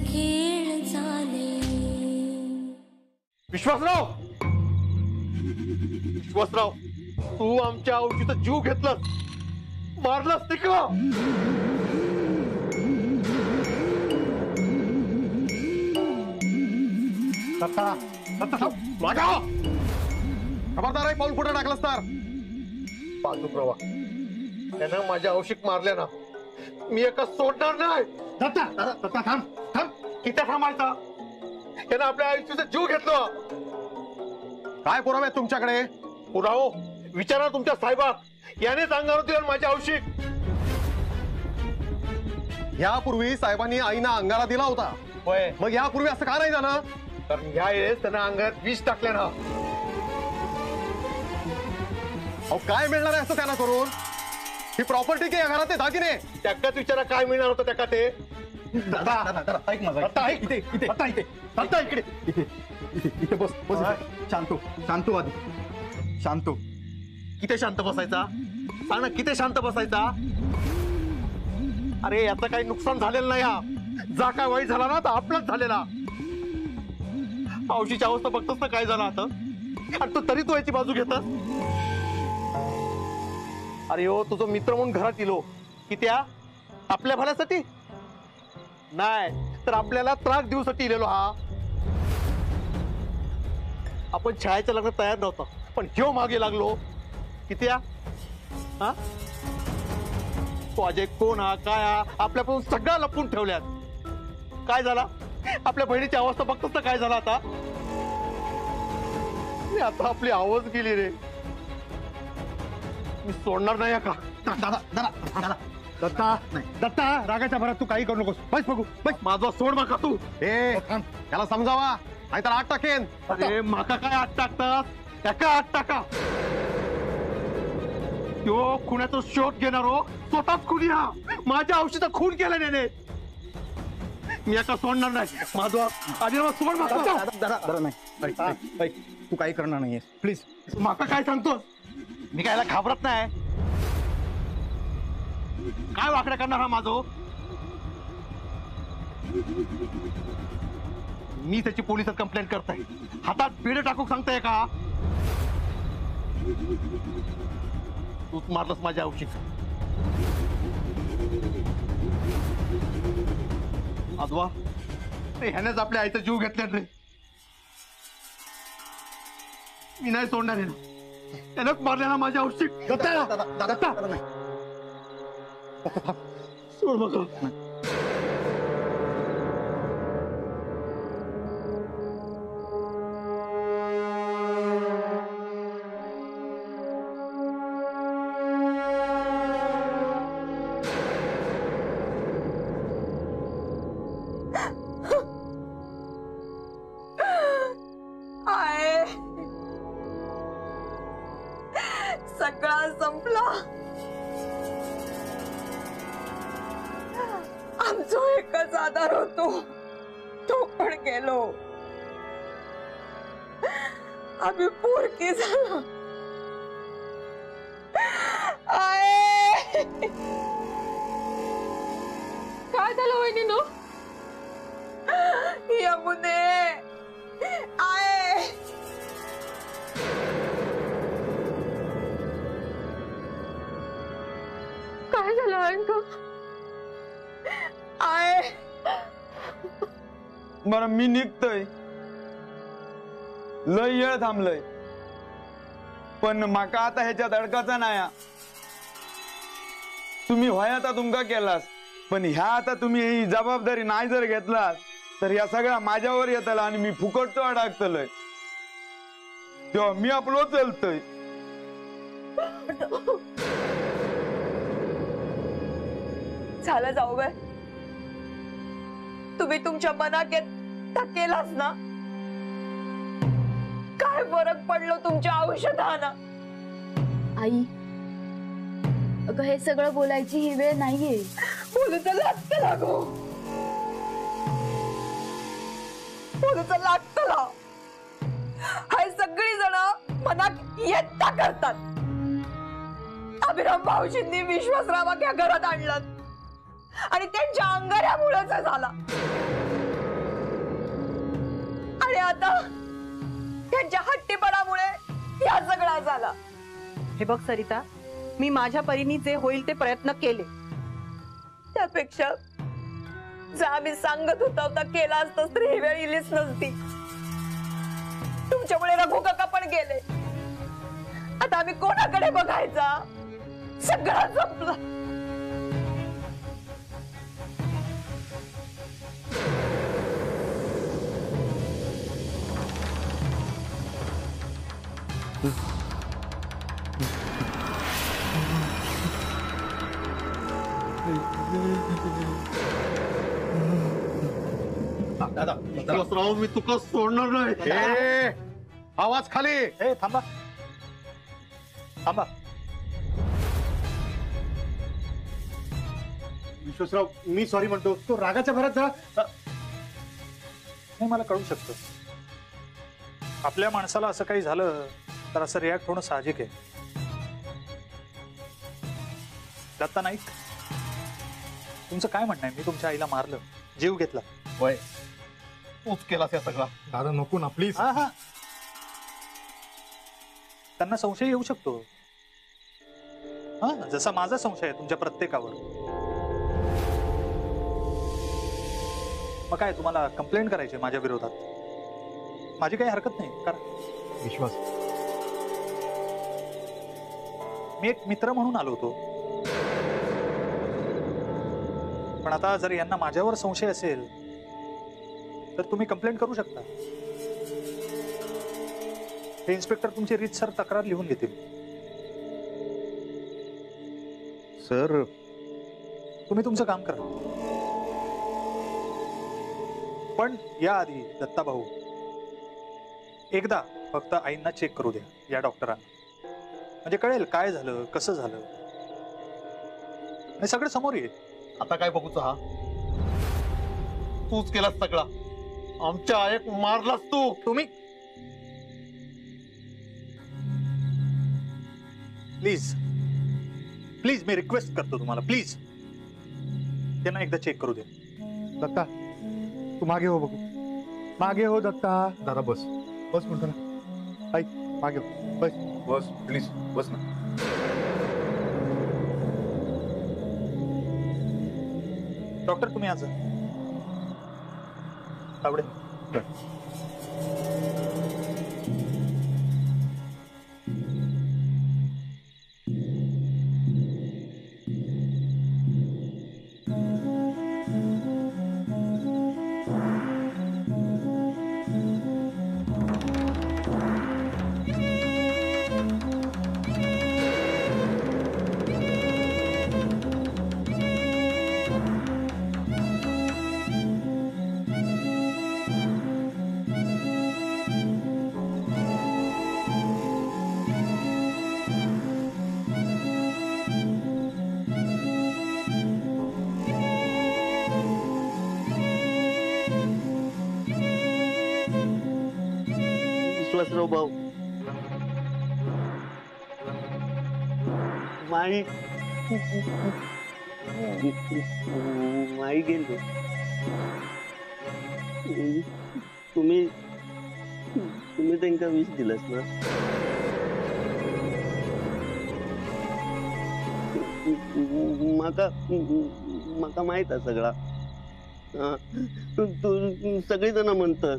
खेळ झाले. विश्वासराव, विश्वासराव, तू आमच्या औषधीचा जीव घेतलास, मारलास ते का? दत्ता, दत्ता, माझ्या खबरदार आहे, पाऊल कुठे टाकलास तर. बाजू प्रवा, त्यानं माझ्या औषध मारल्या ना, मी एका सोडणार नाही. दत्ता, दत्ता, थांब थांब, किती थांबायचा? त्यानं आपल्या आयुष्याचा जीव घेतला. काय पुरावे आहेत तुमच्याकडे? पुरावो विचारा तुमच्या साहेबात. यानेच अंगावर दिलं माझ्या औषध. यापूर्वी साहेबांनी आईना अंगाला दिला होता. होय, मग यापूर्वी असं का नाही झालं? कारण या वेळेस त्यांना अंगात विष टाकले ना. अहो काय मिळणार आहे असं त्यांना करून? ही प्रॉपर्टी की घरात दागिने, त्याच्यात विचारा काय मिळणार होतं त्या ते. इथे बस बस. शांतो शांतो आधी शांतो. किती शांत बसायचा? सांग ना, किती शांत बसायचा? अरे याचं काही नुकसान झालेलं नाही. हा जा काय वाईट झाला ना तर आपलाच झालेला. पावशीची अवस्था बघतोस ना काय झालं आता. आणि तू तरी तू याची बाजू घेतस. अरे हो, तुझा मित्र म्हणून घरात इलो कित्या आपल्या भल्यासाठी नाही तर आपल्याला त्रास देऊसाठी इलेलो. हा आपण छायाच्या लग्नात तयार नव्हता, पण ह्यो मागे लागलो कित्या. हा तो अजय कोण, हा काय, हा आपल्यापासून सगळं लपून ठेवल्यात. काय झाला? आपल्या बहिणीची अवस्था बघतोस ना काय झाला आता. आता आपली आवाज गेली रे. मी सोडणार नाही का. दत्ता दत्ता, रागाच्या भरात तू काही करू नकोस. बस बघू, बस. माझा सोड माका तू. त्याला समजावा नाहीतर आत टाकेन. अरे माका काय आत टाकतात? त्याका आत टाका. तो खुण्याचा शोध घेणार हो, स्वतःच खुनी. हा माझ्या औषधा खून केला त्याने. मी एका सोडणार नाही. माझा आधी सोड माका. तू काही करणार नाहीये प्लीज. माका काय सांगतोस? मी कायला घाबरत नाही. काय वाकडं करणार हा माझो? मी त्याची पोलिसात कंप्लेंट करताय. हातात बेड टाकू सांगताय का? तूच मारलंस माझ्या औषध. आजवा ह्यानेच आपल्या आईचा जीव घेतल्यात रे. मी नाही सोडणार आहे ना. त्यानंच मारल्या ना माझ्या औषध. सोड बघ. सगळा संपला. आमचो एकच आधार होतो, तो पण गेलो. आम्ही पोरकी झालो. काय झालं वहिनीनो? यमुने आय काय झालं अंक? आय बरं मी निघतोय. लय वेळ थांबलोय, पण माका आता ह्याच्यात अडकाचा नाही. तुम्ही व्हाय आता तुमका केलास, पण ह्या आता तुम्ही ही जबाबदारी नाही जर घेतलास तर या सगळ्या माझ्यावर येतला आणि मी फुकटतो अडकतलोय. तेव्हा मी आपलो चलतोय. झालं जाऊ बाय. तुम्ही तुमच्या मनात केलास ना. काय फरक पडलो तुमच्या औषधानं? आई, अगं हे सगळं बोलायची ही वेळ नाहीये. बोलूचं लागतं लागो. बोलूचं लागतं ला. हाय सगळी जण मनात येता करतात. अभिराम भाऊजींनी विश्वासरावाक या घरात आणलं आणि त्यांच्या अंगाऱ्यामुळेच झाला. आता त्यांच्या हट्टीपणामुळे या सगळा झाला. हे बघ सरिता, मी माझ्या परीने जे होईल ते प्रयत्न केले. त्यापेक्षा जर आम्ही सांगत होता केला असतं तर ही वेळ इलीच नसती. तुमच्यामुळे रघु काका पण गेले. आता आम्ही कोणाकडे बघायचा? सगळं संपलं. दादा विश्वासराव मी तुका सोडणार नाही. ए, आवाज खाली. ए थांबा थांबा. विश्वासराव मी सॉरी म्हणतो. तो रागाच्या भरात जरा नाही, मला कळू शकतं. आपल्या माणसाला असं काही झालं तर असं रिॲक्ट होणं साहजिक आहे. दत्ता नाईक, तुमचं काय म्हणणं आहे? मी तुमच्या आईला मारलं, जीव घेतला. वय तूच केलास या सगळा. दादा नको ना प्लीज. हा हा, त्यांना संशय येऊ शकतो. हा, जसा माझा संशय आहे तुमच्या प्रत्येकावर. मग काय तुम्हाला कंप्लेंट करायची माझ्या विरोधात? माझी काही हरकत नाही. कारण विश्वास मी एक मित्र म्हणून आलो होतो. पण आता जर यांना माझ्यावर संशय असेल तर तुम्ही कंप्लेंट करू शकता. हे इन्स्पेक्टर तुमची रीतसर तक्रार लिहून घेतील. सर तुम्ही तुमचं काम करा. पण याआधी दत्ता भाऊ, एकदा फक्त आईंना चेक करू द्या या डॉक्टरांना. म्हणजे कळेल काय झालं, कसं झालं, आणि सगळं समोर येईल. आता काय बघूच? हा तूच केलास सगळा. आमच्या आईक मारलास तू. तुम्ही प्लीज प्लीज मी रिक्वेस्ट करतो तुम्हाला, प्लीज त्यांना एकदा चेक करू द्या. दत्ता तू मागे हो बघू. मागे हो दत्ता. दादा बस बस म्हणतो ना. ऐक मागे हो. बस बस प्लीज बस ना. डॉक्टर तुम्ही आज आवडे. विश्वासराव भाऊ, माई माई गेलो. तुम्ही तुम्ही त्यांना विष दिलास ना. माका माहित आहे सगळा. सगळेजण म्हणतात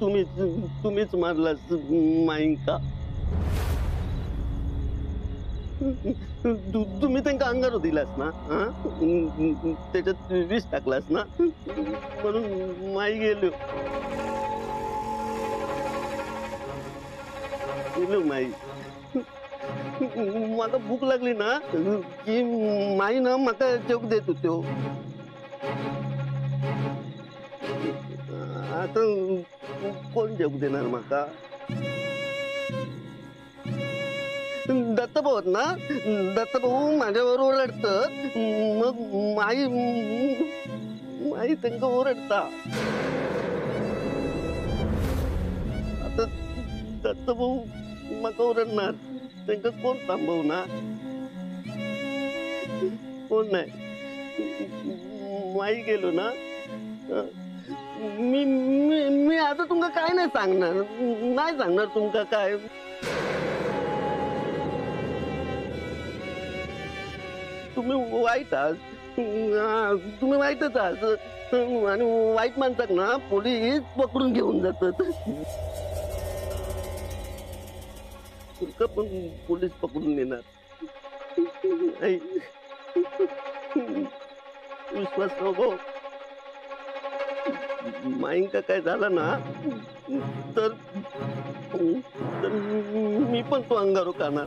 तुम्हीच मारलास माईंका. तुम्ही त्यांना अंगार दिलास ना. त्याच्यात विष टाकलास ना, म्हणून माई गेलो. माई मला भूक लागली ना की माई ना माका जेवक देत होतो. आता कोण जेवक देणार माका? दत्तभाऊ ना, दत्तभाऊ माझ्यावर ओरडतात, मग माई माई त्यांना ओरडता. आता दत्तभाऊ माका ओरडणार, त्यांना कोण थांबवणार? कोण नाही. माई गेलो ना मी मी मी आता तुमका काय नाही सांगणार तुमका काय. तुम्ही वाईट आहात, तुम्ही वाईटच आहात आणि वाईट माणसाक ना पोलीस पकडून घेऊन जातात. तुमका पण पोलीस पकडून नेणार. विश्वास नको. माईंका काय झालं ना तर मी पण तो अंगारू काढणार.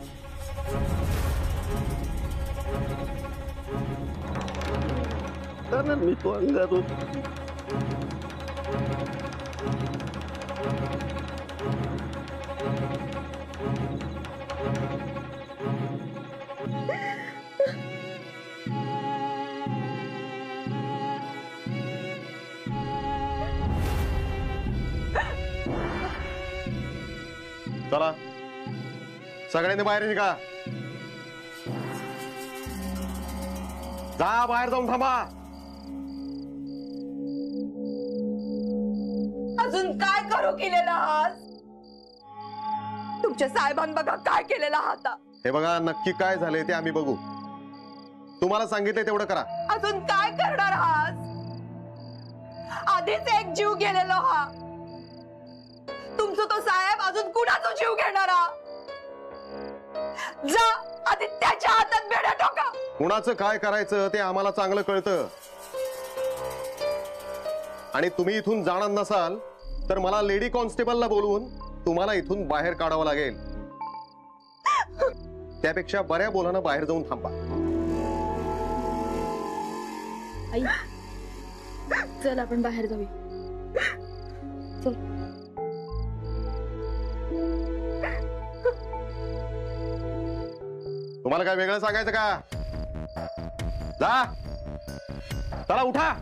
मी तो अंगारू. चला सगळ्यांनी बाहेर निघा. जा बाहेर जाऊन थांबा. अजून काय करू केलेला आहात? तुमच्या साहेबांनी बघा काय केलेला आहात. हे बघा नक्की काय झालंय ते आम्ही बघू. तुम्हाला सांगितलंय तेवढं करा. अजून काय करणार आहात? आधीच एक जीव गेलेला हा. तुमचा तो साहेब अजून कुणाचा जीव घेणारा? जा आधी त्याच्या हातात बेड्या ठोका. कुणाचं काय करायचं ते आम्हाला चांगलं कळतं. आणि तुम्ही इथून जाणार नसाल तर मला लेडी कॉन्स्टेबलला बोलवून तुम्हाला इथून बाहेर काढावं लागेल. त्यापेक्षा बऱ्या बोलानं बाहेर जाऊन थांबा. आई चल आपण बाहेर जाऊया. चल. तुम्हाला काय वेगळं सांगायचं का? जा चला उठा.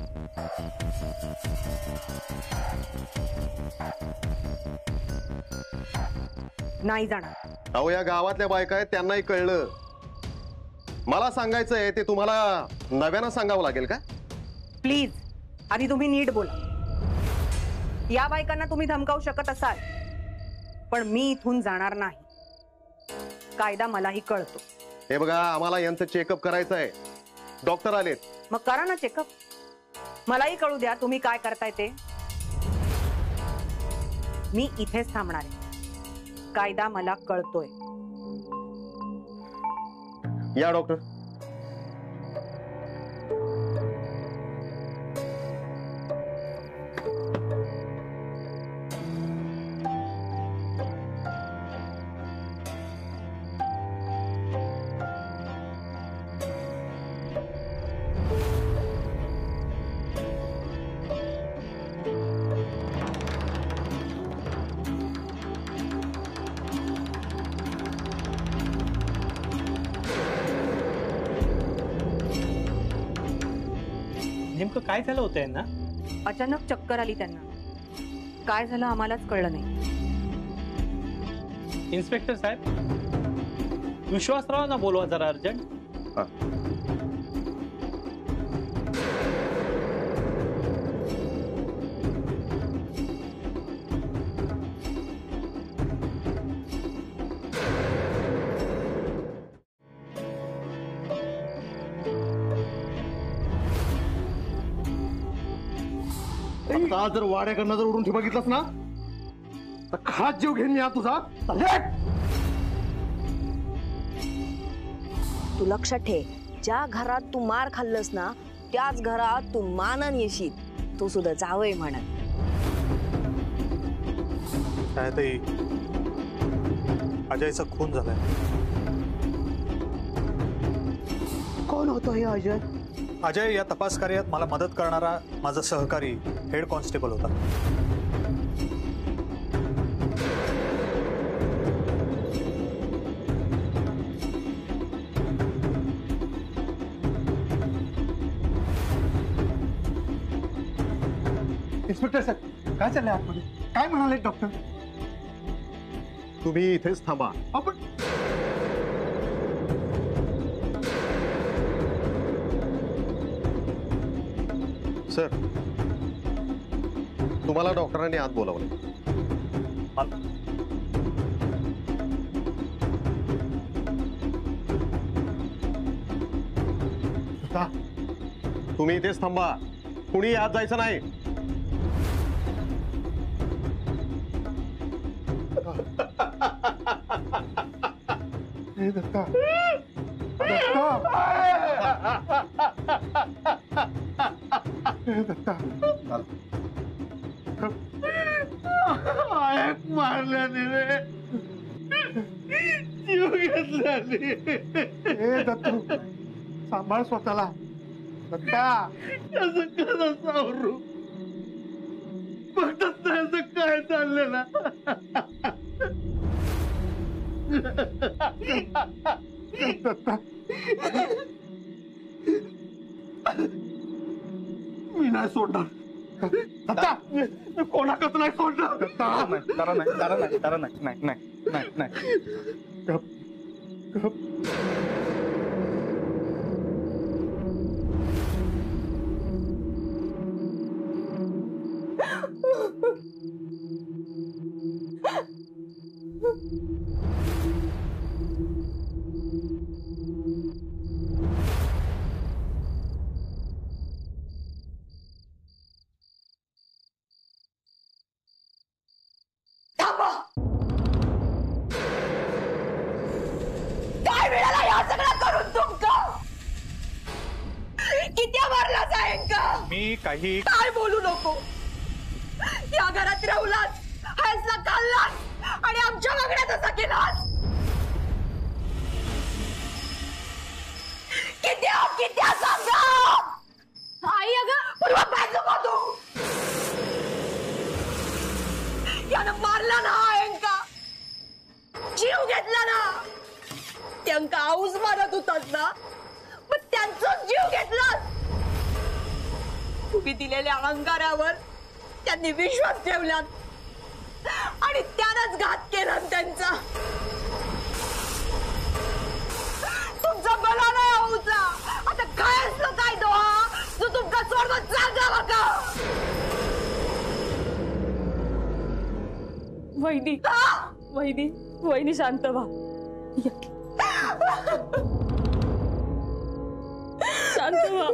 नाही जाणार. अहो या गावातल्या बायका आहेत त्यांनाही कळलं. मला सांगायचंय ते तुम्हाला नव्यानं सांगावं लागेल का? प्लीज आधी तुम्ही नीट बोला. या बायकांना तुम्ही धमकावू शकत असाल पण मी इथून जाणार नाही. कायदा मलाही कळतो. हे बघा आम्हाला यांचं चेकअप करायचं आहे. डॉक्टर आलेत. मग करा ना चेकअप. मलाही कळू द्या तुम्ही काय करताय ते. मी इथेच थांबणार आहे. कायदा मला कळतोय. या डॉक्टर. नेमकं काय झालं होतं यांना? अचानक चक्कर आली त्यांना. काय झालं आम्हालाच कळलं नाही. इन्स्पेक्टर साहेब विश्वासरावांना बोलवा जरा अर्जंट. आता जर वाड्याकडनं जर उडून बघितलंस ना तर खास जीव घेईन मी हा तुझा. तू लक्षात ठेव, ज्या घरात तू मार खाल्लस ना त्याच घरात तू मानन येशील. तू सुद्धा जावय म्हणत. ताई अजयचा खून झालाय. कोण होतो हे अजय? अजय या तपास कार्यात मला मदत करणारा माझा सहकारी हेड कॉन्स्टेबल होता. इन्स्पेक्टर साहेब काय चाललंय आतमध्ये? काय म्हणाले डॉक्टर? तुम्ही इथेच थांबा. आपण सर तुम्हाला डॉक्टरांनी आत बोलावलं. तुम्ही इथेच थांबा, कुणी आत जायचं नाही. दत्ता दत्ता मारल्याने रे, जीव घेतल्याने. दत्तू सांभाळ स्वतःला. दत्ता असं कसं सावरू, बघतच नाही असं काय चाललं ना. दत्ता मी नाही सोडणार. दत्ता मी कोणाकच नाही सोडणार. नाही. गप गप. काय मिळाला या सगळं करून तुमका? किती मारला जाईल का? मी काही काय बोलू नको. या घरात राहुलास, हॅसला खाल्लास आणि आमच्या मागण्यात असा केलास. किती सांगा. आई अगं पूर्वा बाजू तू. यानं मारला ना अयंका, जीव घेतला ना. त्यांका आऊस मारत होतात ना, मग त्यांचा जीव घेतला. तुम्ही दिलेल्या अंगारावर त्यांनी विश्वास ठेवला आणि त्यानंच घात केला त्यांचा. तुमचा बला नाही आऊचा. आता काय असलं काय दोहा जो तुमका सोडवत सांगा बघा. वहिनी वहिनी वहिनी शांत व्हा. शांत व्हा.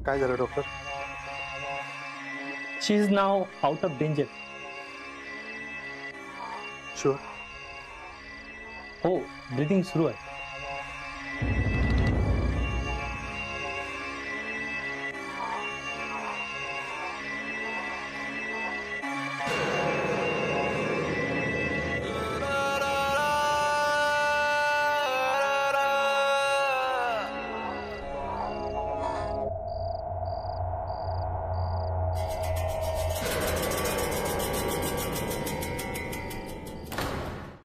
काय झालं doctor? She is now out of danger. Sure? हो, ब्रीथिंग सुरू आहे.